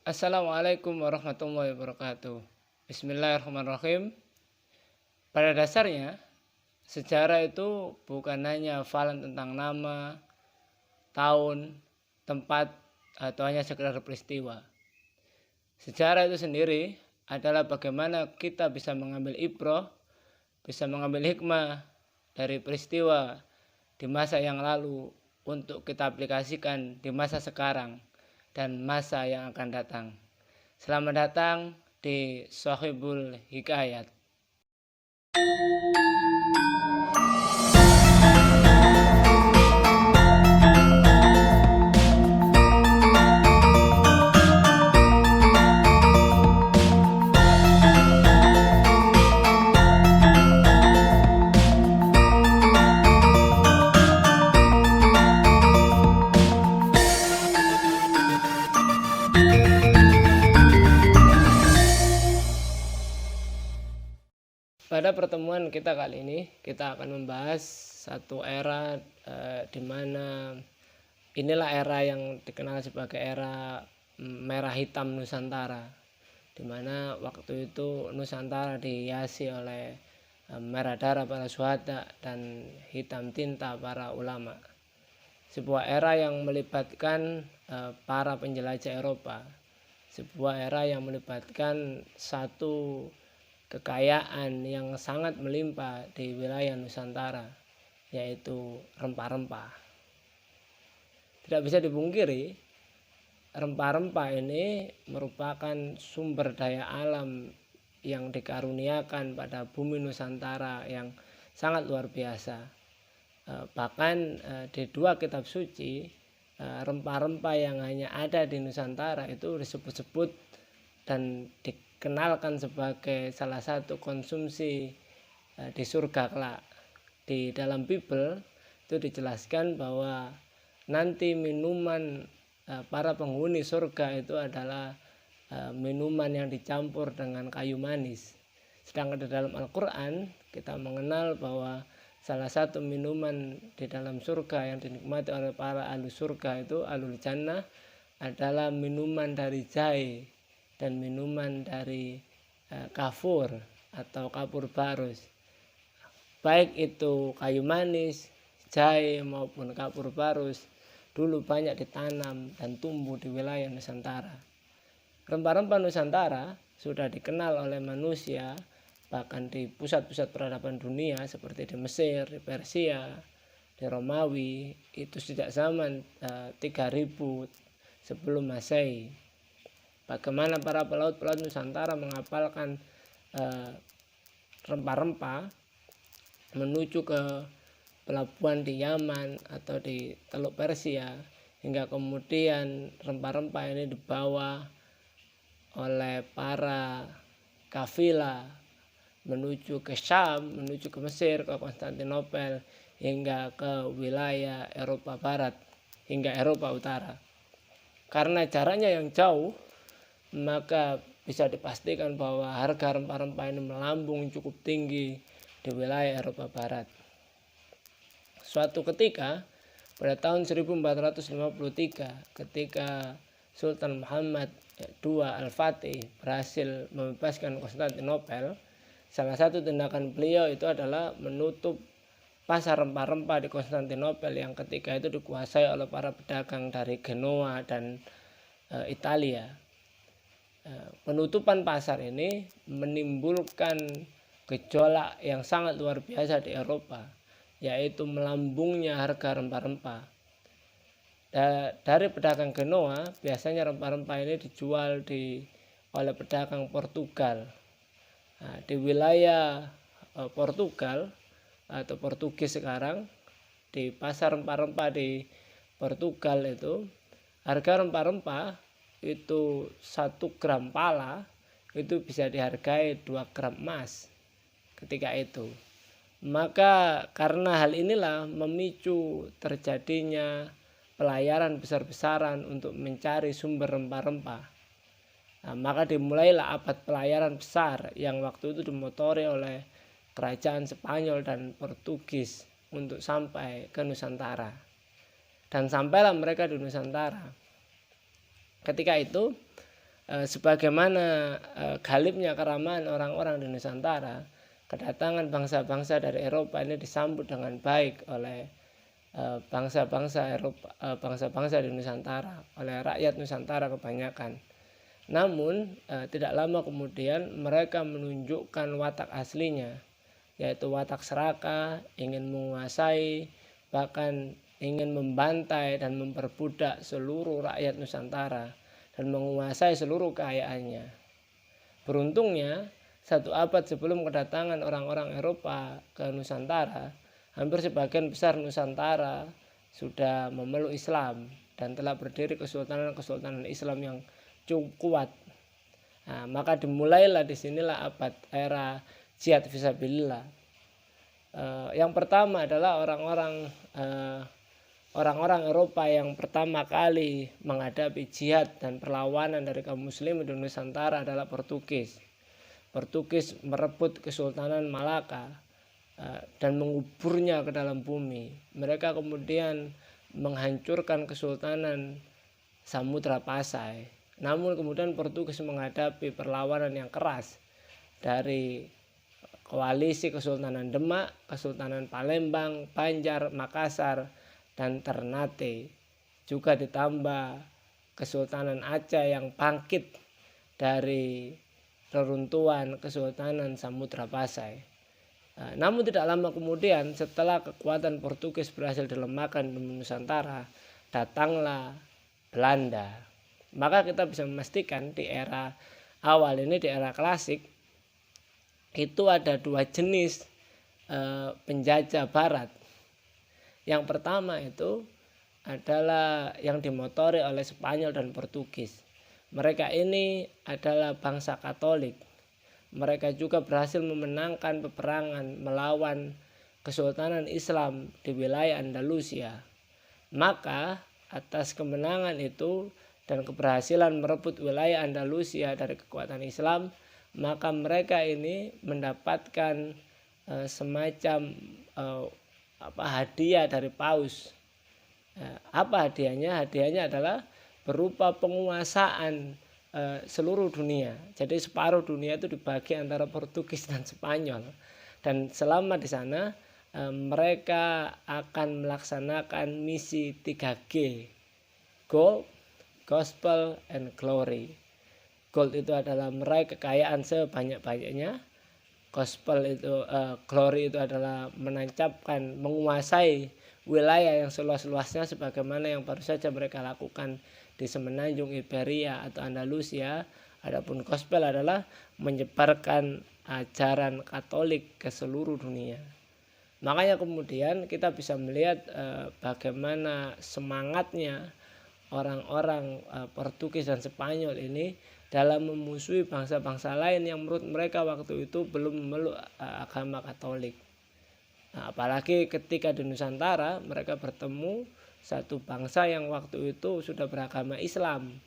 Assalamualaikum warahmatullahi wabarakatuh. Bismillahirrahmanirrahim. Pada dasarnya, sejarah itu bukan hanya hafalan tentang nama, tahun, tempat, atau hanya sekedar peristiwa. Sejarah itu sendiri adalah bagaimana kita bisa mengambil ibrah, bisa mengambil hikmah dari peristiwa di masa yang lalu untuk kita aplikasikan di masa sekarang dan masa yang akan datang. Selamat datang di Sohibul Hikayat. Pada pertemuan kita kali ini, kita akan membahas satu era di mana inilah era yang dikenal sebagai era merah hitam Nusantara, di mana waktu itu Nusantara dihiasi oleh merah darah para syuhada dan hitam tinta para ulama. Sebuah era yang melibatkan para penjelajah Eropa, sebuah era yang melibatkan satu kekayaan yang sangat melimpah di wilayah Nusantara, yaitu rempah-rempah. Tidak bisa dipungkiri, rempah-rempah ini merupakan sumber daya alam yang dikaruniakan pada bumi Nusantara yang sangat luar biasa. Bahkan di dua kitab suci, rempah-rempah yang hanya ada di Nusantara itu disebut-sebut dan dikenalkan sebagai salah satu konsumsi di surga kelak. Di dalam Bible itu dijelaskan bahwa nanti minuman para penghuni surga itu adalah minuman yang dicampur dengan kayu manis. Sedangkan di dalam Al-Quran kita mengenal bahwa salah satu minuman di dalam surga yang dinikmati oleh para ahli surga itu ahlul jannah adalah minuman dari jahe dan minuman dari kafur atau kapur barus. Baik itu kayu manis, jahe maupun kapur barus dulu banyak ditanam dan tumbuh di wilayah Nusantara. Rempah-rempah Nusantara sudah dikenal oleh manusia bahkan di pusat-pusat peradaban dunia seperti di Mesir, di Persia, di Romawi, itu sejak zaman 3000 sebelum Masehi. Bagaimana para pelaut-pelaut Nusantara menghafalkan rempah-rempah menuju ke pelabuhan di Yaman atau di Teluk Persia, hingga kemudian rempah-rempah ini dibawa oleh para kafilah menuju ke Syam, menuju ke Mesir, ke Konstantinopel, hingga ke wilayah Eropa Barat, hingga Eropa Utara. Karena jaraknya yang jauh, maka bisa dipastikan bahwa harga rempah-rempah ini melambung cukup tinggi di wilayah Eropa Barat. Suatu ketika pada tahun 1453, ketika Sultan Muhammad II Al-Fatih berhasil membebaskan Konstantinopel, salah satu tindakan beliau itu adalah menutup pasar rempah-rempah di Konstantinopel yang ketika itu dikuasai oleh para pedagang dari Genoa dan Italia. Penutupan pasar ini menimbulkan gejolak yang sangat luar biasa di Eropa, yaitu melambungnya harga rempah-rempah. Dari pedagang Genoa, biasanya rempah-rempah ini dijual oleh pedagang Portugal. Di wilayah Portugal atau Portugis sekarang, di pasar rempah-rempah di Portugal itu, harga rempah-rempah itu 1 gram pala itu bisa dihargai 2 gram emas ketika itu. Maka karena hal inilah memicu terjadinya pelayaran besar-besaran untuk mencari sumber rempah-rempah. Maka dimulailah abad pelayaran besar yang waktu itu dimotori oleh kerajaan Spanyol dan Portugis untuk sampai ke Nusantara. Dan sampailah mereka di Nusantara. Ketika itu sebagaimana galibnya keramahan orang-orang di Nusantara, kedatangan bangsa-bangsa dari Eropa ini disambut dengan baik oleh bangsa-bangsa Eropa, bangsa-bangsa di Nusantara, oleh rakyat Nusantara kebanyakan. Namun tidak lama kemudian mereka menunjukkan watak aslinya, yaitu watak serakah, ingin menguasai, bahkan ingin membantai dan memperbudak seluruh rakyat Nusantara dan menguasai seluruh kekayaannya. Beruntungnya, 1 abad sebelum kedatangan orang-orang Eropa ke Nusantara, hampir sebagian besar Nusantara sudah memeluk Islam dan telah berdiri kesultanan-kesultanan Islam yang cukup kuat. Nah, maka dimulailah disinilah abad era jihad fisabilillah. Yang pertama adalah orang-orang Eropa yang pertama kali menghadapi jihad dan perlawanan dari kaum muslim di Nusantara adalah Portugis. Portugis merebut Kesultanan Malaka dan menguburnya ke dalam bumi. Mereka kemudian menghancurkan Kesultanan Samudra Pasai. Namun kemudian Portugis menghadapi perlawanan yang keras dari koalisi Kesultanan Demak, Kesultanan Palembang, Banjar, Makassar, dan Ternate. Juga ditambah Kesultanan Aceh yang bangkit dari reruntuhan Kesultanan Samudra Pasai. Namun tidak lama kemudian, setelah kekuatan Portugis berhasil dilemahkan di Nusantara, datanglah Belanda. Maka kita bisa memastikan di era awal ini, di era klasik, itu ada 2 jenis penjajah barat. Yang pertama itu adalah yang dimotori oleh Spanyol dan Portugis. Mereka ini adalah bangsa Katolik. Mereka juga berhasil memenangkan peperangan melawan Kesultanan Islam di wilayah Andalusia. Maka atas kemenangan itu dan keberhasilan merebut wilayah Andalusia dari kekuatan Islam, maka mereka ini mendapatkan semacam hadiah dari Paus. Apa hadiahnya? Hadiahnya adalah berupa penguasaan seluruh dunia. Jadi separuh dunia itu dibagi antara Portugis dan Spanyol. Dan selama di sana mereka akan melaksanakan misi 3G. Gold, Gospel, and Glory. Gold itu adalah meraih kekayaan sebanyak-banyaknya. Gospel itu, glory itu adalah menancapkan, menguasai wilayah yang seluas-luasnya sebagaimana yang baru saja mereka lakukan di semenanjung Iberia atau Andalusia. Adapun gospel adalah menyebarkan ajaran Katolik ke seluruh dunia. Makanya kemudian kita bisa melihat bagaimana semangatnya orang-orang Portugis dan Spanyol ini dalam memusuhi bangsa-bangsa lain yang menurut mereka waktu itu belum memeluk agama Katolik. Nah, apalagi ketika di Nusantara mereka bertemu satu bangsa yang waktu itu sudah beragama Islam,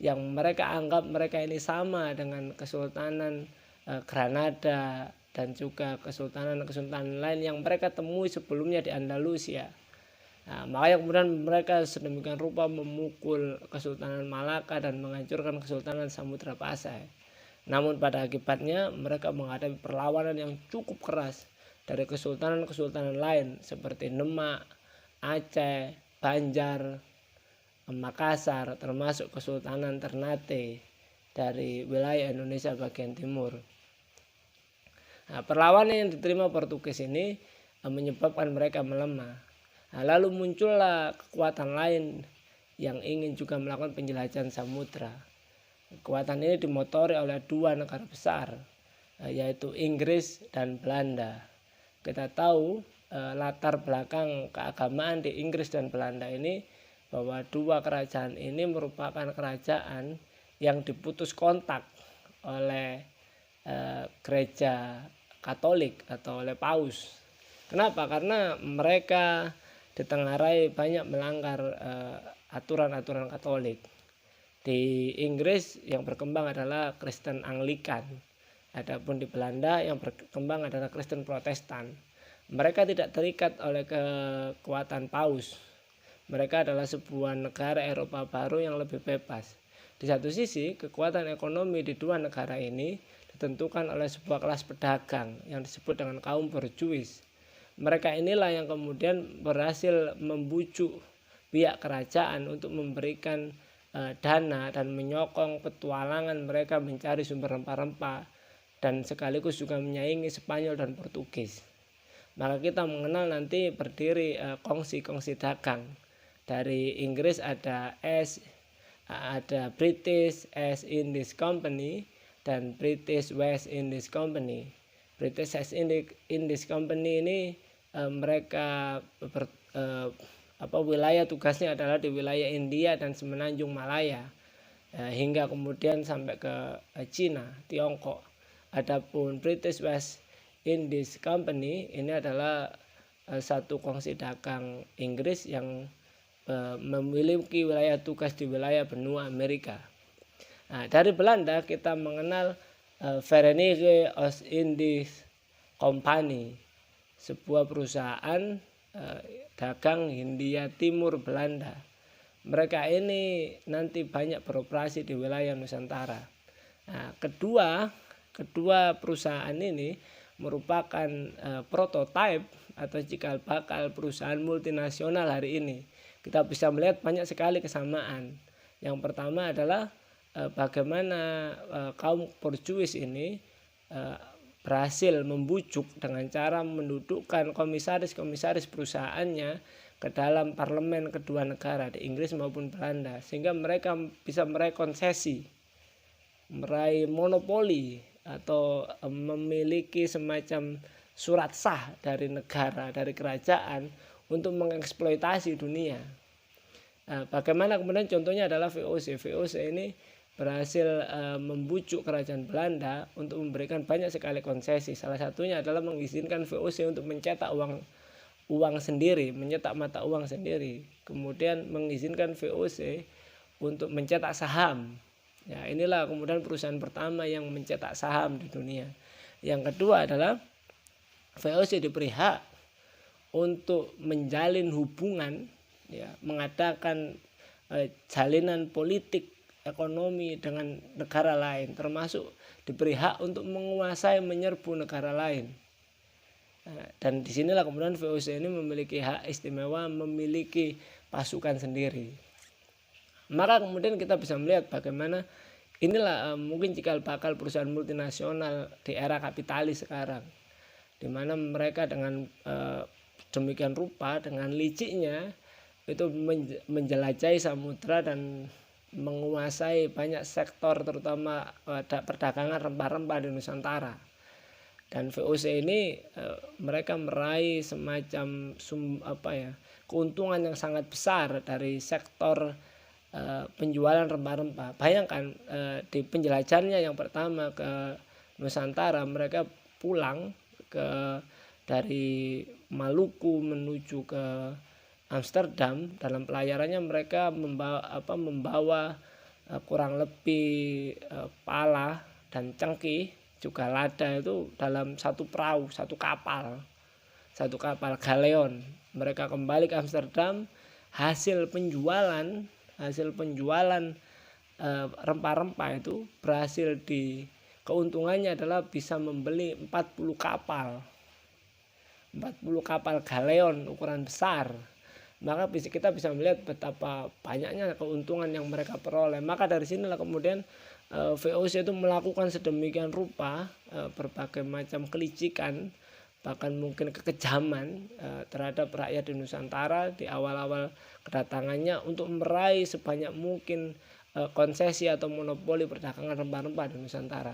yang mereka anggap mereka ini sama dengan Kesultanan Granada dan juga kesultanan-kesultanan lain yang mereka temui sebelumnya di Andalusia. Nah, makanya kemudian mereka sedemikian rupa memukul Kesultanan Malaka dan menghancurkan Kesultanan Samudra Pasai. Namun pada akibatnya mereka menghadapi perlawanan yang cukup keras dari kesultanan-kesultanan lain seperti Demak, Aceh, Banjar, Makassar, termasuk Kesultanan Ternate dari wilayah Indonesia bagian timur. Nah, perlawanan yang diterima Portugis ini menyebabkan mereka melemah. Nah, lalu muncullah kekuatan lain yang ingin juga melakukan penjelajahan samudra. Kekuatan ini dimotori oleh 2 negara besar, yaitu Inggris dan Belanda. Kita tahu latar belakang keagamaan di Inggris dan Belanda ini, bahwa 2 kerajaan ini merupakan kerajaan yang diputus kontak oleh gereja Katolik atau oleh Paus. Kenapa? Karena mereka ditengarai banyak melanggar aturan-aturan Katolik. Di Inggris yang berkembang adalah Kristen Anglikan. Adapun di Belanda yang berkembang adalah Kristen Protestan. Mereka tidak terikat oleh kekuatan Paus. Mereka adalah sebuah negara Eropa baru yang lebih bebas. Di satu sisi, kekuatan ekonomi di dua negara ini ditentukan oleh sebuah kelas pedagang yang disebut dengan kaum borjuis. Mereka inilah yang kemudian berhasil membujuk pihak kerajaan untuk memberikan dana dan menyokong petualangan mereka mencari sumber rempah-rempah dan sekaligus juga menyaingi Spanyol dan Portugis. Maka kita mengenal nanti berdiri kongsi-kongsi dagang. Dari Inggris ada British East Indies Company dan British West Indies Company. British East Indies Company ini mereka wilayah tugasnya adalah di wilayah India dan Semenanjung Malaya hingga kemudian sampai ke Cina, Tiongkok. Adapun British West Indies Company ini adalah satu kongsi dagang Inggris yang memiliki wilayah tugas di wilayah benua Amerika. Nah, dari Belanda kita mengenal Verenigde Oost-Indisch Compagnie, sebuah perusahaan dagang Hindia Timur Belanda. Mereka ini nanti banyak beroperasi di wilayah Nusantara. Nah, kedua perusahaan ini merupakan prototipe atau cikal bakal perusahaan multinasional hari ini. Kita bisa melihat banyak sekali kesamaan. Yang pertama adalah bagaimana kaum borjuis ini berhasil membujuk dengan cara mendudukkan komisaris-komisaris perusahaannya ke dalam parlemen kedua negara di Inggris maupun Belanda, sehingga mereka bisa meraih konsesi, meraih monopoli atau memiliki semacam surat sah dari negara, dari kerajaan untuk mengeksploitasi dunia. Nah, bagaimana kemudian contohnya adalah VOC. VOC ini berhasil membujuk kerajaan Belanda untuk memberikan banyak sekali konsesi. Salah satunya adalah mengizinkan VOC untuk mencetak uang sendiri, mencetak mata uang sendiri. Kemudian mengizinkan VOC untuk mencetak saham. Ya, inilah kemudian perusahaan pertama yang mencetak saham di dunia. Yang kedua adalah VOC diberi hak untuk menjalin hubungan, ya, mengadakan jalinan politik ekonomi dengan negara lain, termasuk diberi hak untuk menguasai, menyerbu negara lain. Dan disinilah kemudian VOC ini memiliki hak istimewa, memiliki pasukan sendiri. Maka kemudian kita bisa melihat bagaimana inilah mungkin cikal bakal perusahaan multinasional di era kapitalis sekarang, di mana mereka dengan demikian rupa, dengan liciknya itu menjelajahi samudra dan menguasai banyak sektor, terutama perdagangan rempah-rempah di Nusantara. Dan VOC ini mereka meraih semacam keuntungan yang sangat besar dari sektor penjualan rempah-rempah. Bayangkan di penjelajahannya yang pertama ke Nusantara, mereka pulang dari Maluku menuju ke Amsterdam. Dalam pelayarannya mereka membawa kurang lebih pala dan cengkih, juga lada itu dalam satu perahu, satu kapal galeon. Mereka kembali ke Amsterdam. Hasil penjualan rempah-rempah itu berhasil keuntungannya adalah bisa membeli 40 kapal galeon ukuran besar. Maka kita bisa melihat betapa banyaknya keuntungan yang mereka peroleh. Maka dari sinilah kemudian VOC itu melakukan sedemikian rupa berbagai macam kelicikan, bahkan mungkin kekejaman terhadap rakyat di Nusantara di awal-awal kedatangannya untuk meraih sebanyak mungkin konsesi atau monopoli perdagangan rempah-rempah di Nusantara.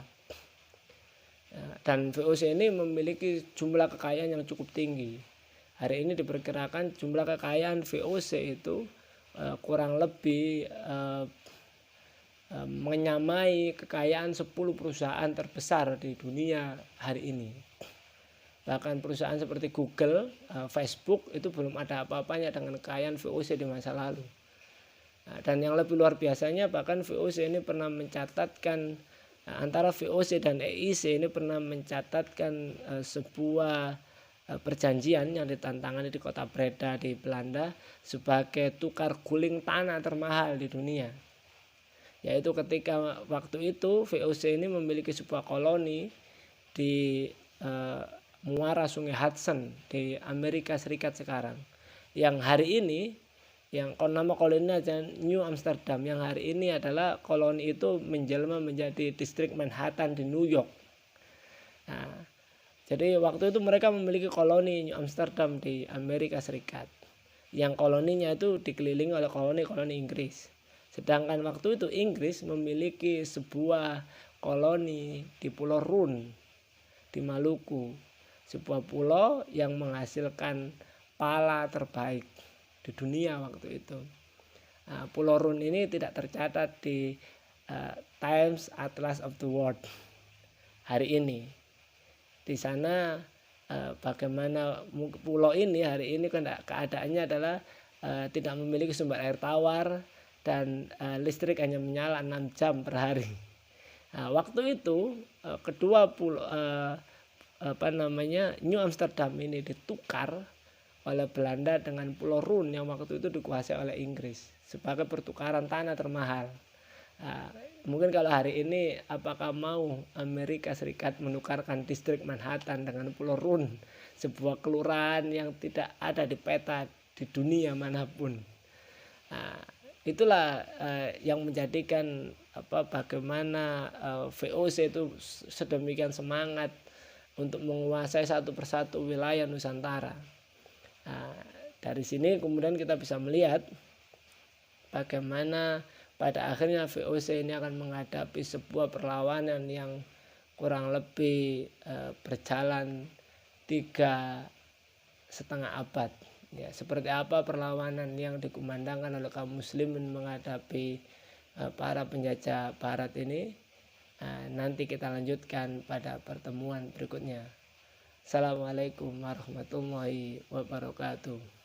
Dan VOC ini memiliki jumlah kekayaan yang cukup tinggi. Hari ini diperkirakan jumlah kekayaan VOC itu kurang lebih menyamai kekayaan 10 perusahaan terbesar di dunia hari ini. Bahkan perusahaan seperti Google, Facebook itu belum ada apa-apanya dengan kekayaan VOC di masa lalu. Dan yang lebih luar biasanya, bahkan VOC ini pernah mencatatkan, antara VOC dan EIC ini pernah mencatatkan sebuah perjanjian yang ditantangani di kota Breda di Belanda sebagai tukar guling tanah termahal di dunia. yaitu ketika waktu itu VOC ini memiliki sebuah koloni di muara Sungai Hudson di Amerika Serikat sekarang, yang hari ini yang nama koloni aja New Amsterdam, yang hari ini adalah koloni itu menjelma menjadi distrik Manhattan di New York. Nah, jadi waktu itu mereka memiliki koloni New Amsterdam di Amerika Serikat, yang koloninya itu dikelilingi oleh koloni-koloni Inggris. Sedangkan waktu itu Inggris memiliki sebuah koloni di Pulau Run di Maluku, sebuah pulau yang menghasilkan pala terbaik di dunia waktu itu. Nah, Pulau Run ini tidak tercatat di Times Atlas of the World hari ini. Di sana bagaimana pulau ini hari ini keadaannya adalah tidak memiliki sumber air tawar dan listrik hanya menyala 6 jam per hari. Nah, waktu itu kedua pulau New Amsterdam ini ditukar oleh Belanda dengan Pulau Run yang waktu itu dikuasai oleh Inggris sebagai pertukaran tanah termahal. Mungkin kalau hari ini apakah mau Amerika Serikat menukarkan distrik Manhattan dengan Pulau Run, sebuah kelurahan yang tidak ada di peta di dunia manapun. Itulah yang menjadikan bagaimana VOC itu sedemikian semangat untuk menguasai satu persatu wilayah Nusantara. Dari sini kemudian kita bisa melihat bagaimana pada akhirnya VOC ini akan menghadapi sebuah perlawanan yang kurang lebih berjalan 3,5 abad. Ya, seperti apa perlawanan yang dikumandangkan oleh kaum muslimin menghadapi para penjajah barat ini, nanti kita lanjutkan pada pertemuan berikutnya. Assalamualaikum warahmatullahi wabarakatuh.